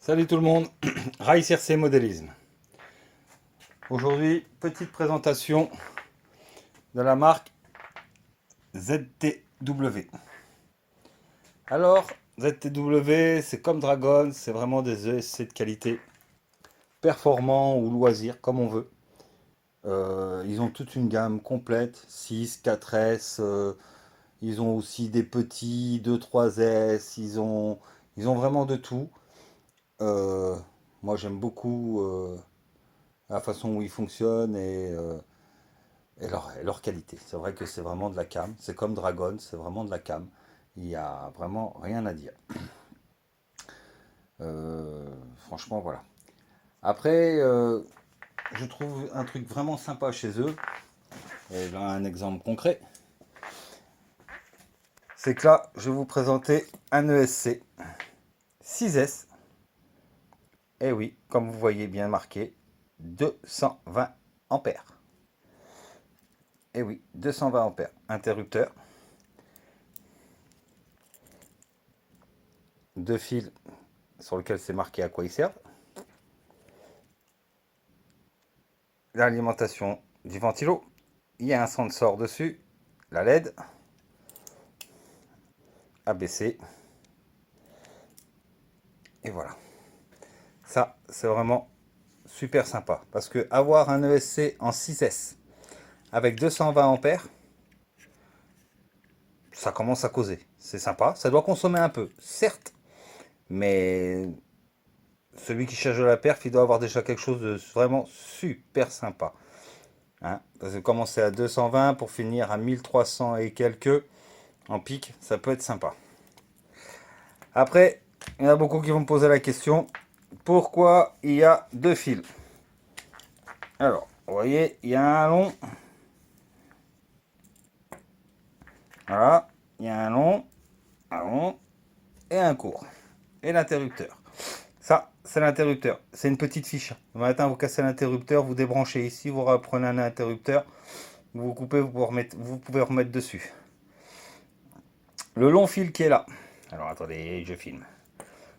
Salut tout le monde, Rai CRC Modélisme. Aujourd'hui, petite présentation de la marque ZTW. Alors, ZTW, c'est comme Dragon, c'est vraiment des ESC de qualité, performants ou loisirs, comme on veut. Ils ont toute une gamme complète, 6, 4S, ils ont aussi des petits, 2, 3S, ils ont vraiment de tout. Euh, Moi j'aime beaucoup la façon où ils fonctionnent et leur qualité. C'est vrai que c'est vraiment de la cam. C'est comme Dragon, c'est vraiment de la cam. Il n'y a vraiment rien à dire. Franchement, voilà. Après, je trouve un truc vraiment sympa chez eux. Et là, un exemple concret. C'est que là, je vais vous présenter un ESC 6S. Et oui, comme vous voyez bien marqué, 220 ampères. Et oui, 220 ampères. Interrupteur. Deux fils sur lesquels c'est marqué à quoi ils servent. L'alimentation du ventilo. Il y a un sensor dessus. La LED. ABC. Et voilà. Ça, c'est vraiment super sympa. Parce que avoir un ESC en 6S avec 220 ampères, ça commence à causer. C'est sympa. Ça doit consommer un peu, certes. Mais celui qui cherche de la perf, il doit avoir déjà quelque chose de vraiment super sympa. Hein, parce que commencer à 220 pour finir à 1300 et quelques en pic, ça peut être sympa. Après, il y en a beaucoup qui vont me poser la question, pourquoi il y a deux fils? Alors, vous voyez, il y a un long. Voilà, il y a un long et un court. Et l'interrupteur. Ça, c'est l'interrupteur. C'est une petite fiche. Le matin, vous cassez l'interrupteur, vous débranchez ici, vous reprenez un interrupteur, vous coupez, vous pouvez remettre dessus. Le long fil qui est là. Alors, attendez, je filme.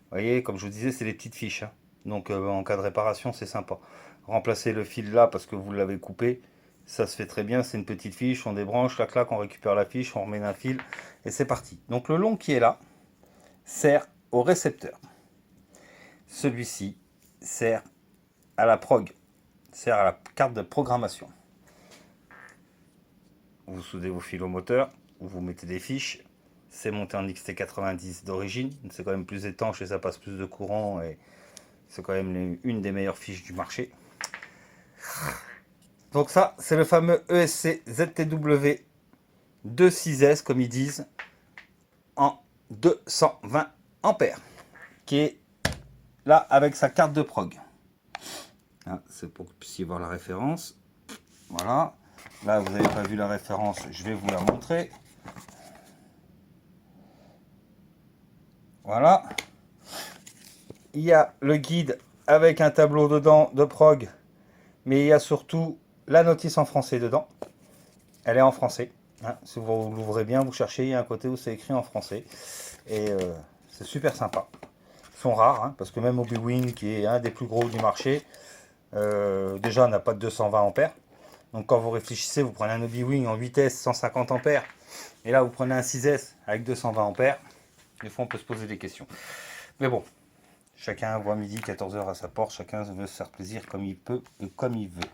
Vous voyez, comme je vous disais, c'est des petites fiches. Hein. Donc, en cas de réparation, c'est sympa. Remplacer le fil là parce que vous l'avez coupé, ça se fait très bien. C'est une petite fiche, on débranche, la claque, on récupère la fiche, on remet un fil et c'est parti. Donc, le long qui est là sert au récepteur. Celui-ci sert à la prog, sert à la carte de programmation. Vous soudez vos fils au moteur, vous mettez des fiches. C'est monté en XT90 d'origine, c'est quand même plus étanche et ça passe plus de courant et c'est quand même une des meilleures fiches du marché. Donc ça, c'est le fameux ESC ZTW 26S, comme ils disent, en 220 ampères, qui est là avec sa carte de prog. Hein, c'est pour que vous puissiez voir la référence. Voilà. Là, vous n'avez pas vu la référence, je vais vous la montrer. Voilà. Il y a le guide avec un tableau dedans de prog, mais il y a surtout la notice en français dedans. Elle est en français. Hein. Si vous l'ouvrez bien, vous cherchez, il y a un côté où c'est écrit en français. Et c'est super sympa. Ils sont rares, hein, parce que même Obi-Wan, qui est un des plus gros du marché, déjà n'a pas de 220 ampères. Donc quand vous réfléchissez, vous prenez un Obi-Wan en 8S 150 ampères, et là vous prenez un 6S avec 220 ampères. Des fois on peut se poser des questions. Mais bon, chacun voit midi, 14h à sa porte, chacun veut se faire plaisir comme il peut et comme il veut.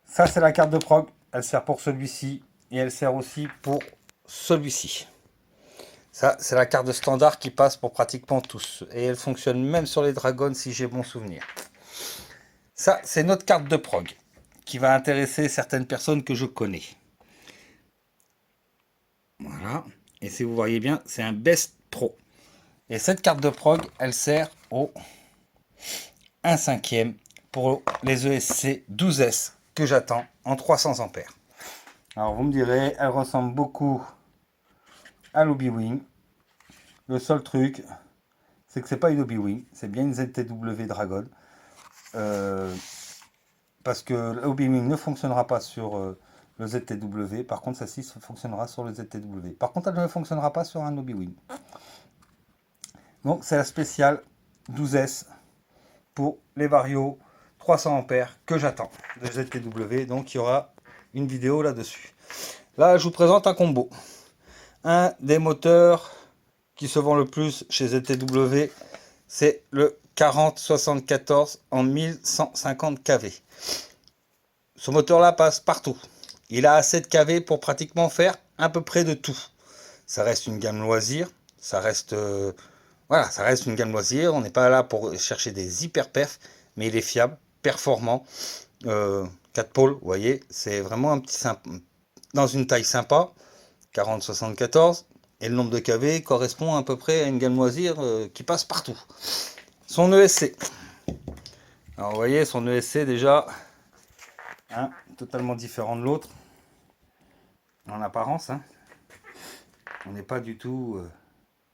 Ça c'est la carte de prog, elle sert pour celui-ci et elle sert aussi pour celui-ci. Ça c'est la carte de standard qui passe pour pratiquement tous et elle fonctionne même sur les Dragons si j'ai bon souvenir. Ça c'est notre carte de prog qui va intéresser certaines personnes que je connais. Voilà, et si vous voyez bien c'est un Best Pro. Et cette carte de prog elle sert au 1/5 pour les ESC 12S que j'attends en 300 ampères. Alors vous me direz, elle ressemble beaucoup à l'Obi-Wan. Le seul truc, c'est que c'est pas une Obi-Wan, c'est bien une ZTW Dragon. Parce que l'Obi-Wan ne fonctionnera pas sur le ZTW, par contre celle-ci fonctionnera sur le ZTW. Par contre elle ne fonctionnera pas sur un Obi-Wan. Donc c'est la spéciale 12S pour les Vario 300 ampères que j'attends de ZTW. Donc il y aura une vidéo là-dessus. Là, je vous présente un combo. Un des moteurs qui se vend le plus chez ZTW, c'est le 4074 en 1150 kV. Ce moteur-là passe partout. Il a assez de kV pour pratiquement faire à peu près de tout. Ça reste une gamme loisir, ça reste voilà, ça reste une gamme loisir. On n'est pas là pour chercher des hyper perfs, mais il est fiable, performant. 4 pôles, vous voyez, c'est vraiment un petit dans une taille sympa. 40-74 et le nombre de kV correspond à peu près à une gamme loisir qui passe partout. Son ESC. Alors vous voyez, son ESC déjà, hein, totalement différent de l'autre en apparence. Hein. On n'est pas du tout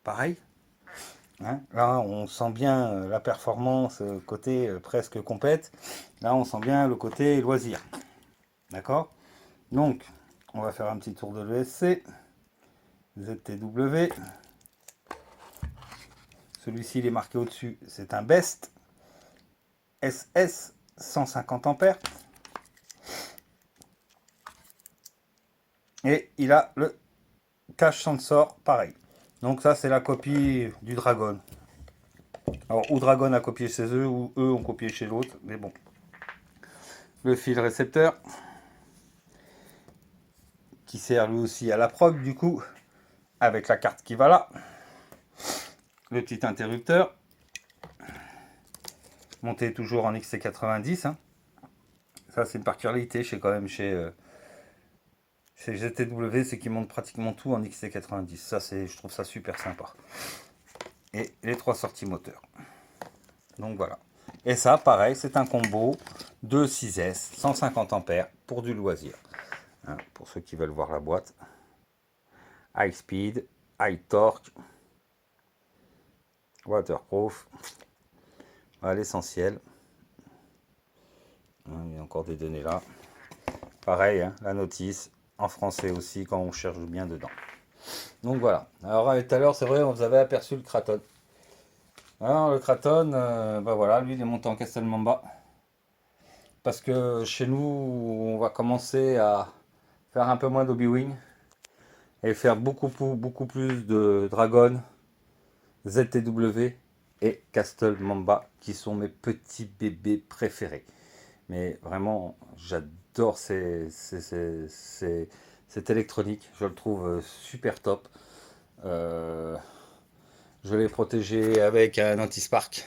pareil. Hein. Là, on sent bien la performance côté presque compète. Là, on sent bien le côté loisir. D'accord. Donc, on va faire un petit tour de l'ESC. ZTW. Celui-ci, il est marqué au-dessus. C'est un Best SS 150 ampères. Et il a le cache sensor pareil. Donc ça, c'est la copie du Dragon. Alors, ou Dragon a copié chez eux, ou eux ont copié chez l'autre. Mais bon. Le fil récepteur. Qui sert lui aussi à la prog, du coup. Avec la carte qui va là. Le petit interrupteur. Monté toujours en XT90. Hein. Ça, c'est une particularité chez GTW, c'est qu'ils montent pratiquement tout en XT90. Ça, je trouve ça super sympa. Et les 3 sorties moteurs. Donc voilà. Et ça, pareil, c'est un combo de 6S, 150 ampères pour du loisir. Hein, pour ceux qui veulent voir la boîte. High speed, high torque, waterproof. Voilà l'essentiel. Il y a encore des données là. Pareil, hein, la notice en français aussi quand on cherche bien dedans. Donc voilà. Alors tout à l'heure, c'est vrai, on vous avait aperçu le Kraton. Alors le Kraton, bah voilà, lui il est monté en Castle Mamba. Parce que chez nous, on va commencer à faire un peu moins d'Obi-Wing et faire beaucoup plus de Dragon, ZTW et Castle Mamba qui sont mes petits bébés préférés. Mais vraiment, j'adore cette électronique, je le trouve super top. Je l'ai protégé avec un anti-spark.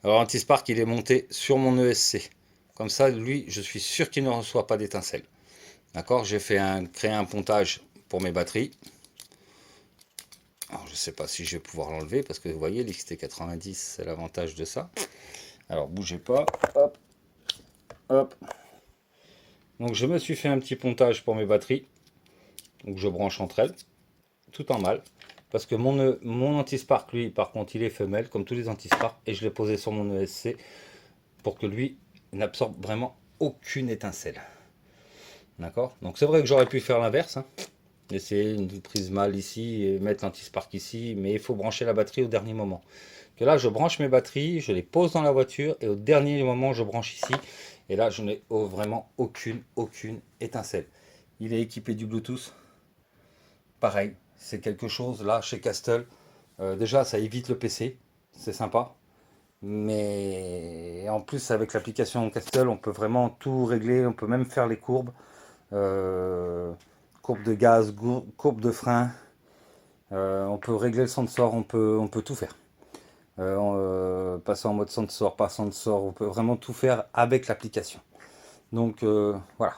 Alors anti-spark, il est monté sur mon ESC. Comme ça, lui, je suis sûr qu'il ne reçoit pas d'étincelles. D'accord. J'ai créé un pontage pour mes batteries. Alors je ne sais pas si je vais pouvoir l'enlever parce que vous voyez, l'XT90, c'est l'avantage de ça. Alors bougez pas. Hop. Hop. Donc je me suis fait un petit pontage pour mes batteries. Donc je branche entre elles. Tout en mal. Parce que mon anti-spark, lui, par contre, il est femelle, comme tous les anti-spark. Et je l'ai posé sur mon ESC pour que lui n'absorbe vraiment aucune étincelle. D'accord. Donc c'est vrai que j'aurais pu faire l'inverse. Hein. Essayer une prise mâle ici et mettre l'anti-spark ici. Mais il faut brancher la batterie au dernier moment. Que là, je branche mes batteries, je les pose dans la voiture. Et au dernier moment, je branche ici. Et là, je n'ai vraiment aucune étincelle. Il est équipé du Bluetooth. Pareil. C'est quelque chose là chez Castle. Déjà, ça évite le PC. C'est sympa. Mais en plus, avec l'application Castle, on peut vraiment tout régler. On peut même faire les courbes. Courbe de gaz, courbe de frein. On peut régler le sensor. On peut tout faire. Passer en mode sensor, pas sensor. On peut vraiment tout faire avec l'application. Donc voilà.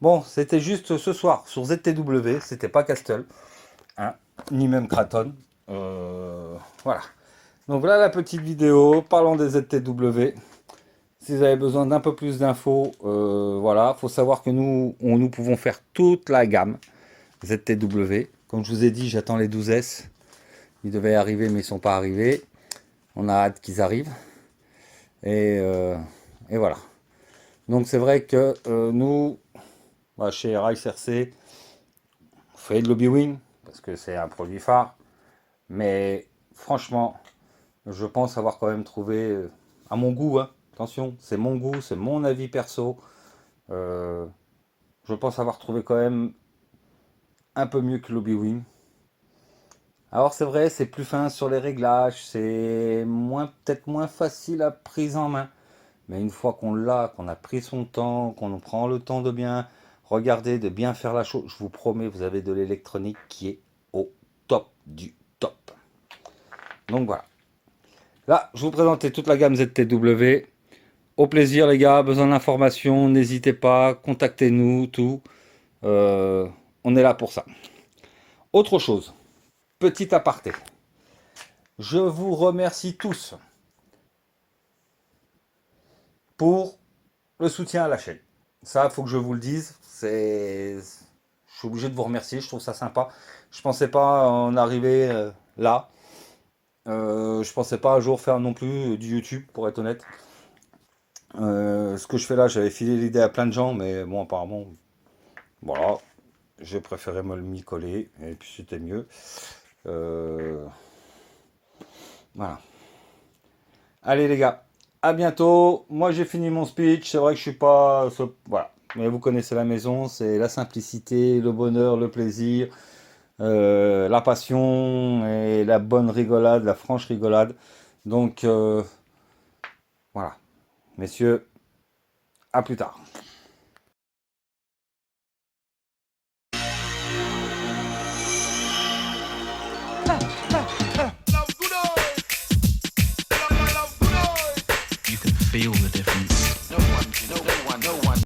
Bon, c'était juste ce soir sur ZTW. C'était pas Castle. Hein, ni même Kraton. Voilà. Donc voilà la petite vidéo. Parlons des ZTW. Si vous avez besoin d'un peu plus d'infos, voilà. Faut savoir que nous pouvons faire toute la gamme ZTW. Comme je vous ai dit, j'attends les 12S. Ils devaient arriver, mais ils ne sont pas arrivés. On a hâte qu'ils arrivent. Et voilà. Donc c'est vrai que nous, chez Rice RC, on fait de l'Obi-Wing parce que c'est un produit phare. Mais franchement, Je pense avoir quand même trouvé, à mon goût, hein, attention, c'est mon goût, c'est mon avis perso. euh, je pense avoir trouvé quand même un peu mieux que l'Obi-Wan. Alors c'est vrai, c'est plus fin sur les réglages, c'est moins peut-être moins facile à prise en main. Mais une fois qu'on l'a, qu'on a pris son temps, qu'on prend le temps de bien regarder, de bien faire la chose, je vous promets, vous avez de l'électronique qui est au top du top. Donc voilà. Là, je vous présentais toute la gamme ZTW. Au plaisir les gars, besoin d'informations, n'hésitez pas, contactez-nous, tout. Euh, on est là pour ça. Autre chose, petit aparté. Je vous remercie tous pour le soutien à la chaîne. Ça, il faut que je vous le dise. Je suis obligé de vous remercier. Je trouve ça sympa. Je pensais pas en arriver là. Je pensais pas un jour faire non plus du YouTube, pour être honnête. Ce que je fais là, j'avais filé l'idée à plein de gens, mais bon, apparemment, voilà. J'ai préféré me le m'y coller, et puis c'était mieux. Euh, voilà. Allez les gars, à bientôt. Moi j'ai fini mon speech. C'est vrai que je suis pas... Voilà. Mais vous connaissez la maison, c'est la simplicité, le bonheur, le plaisir, la passion et la bonne rigolade, la franche rigolade. Donc voilà. Messieurs, à plus tard. You can feel the difference.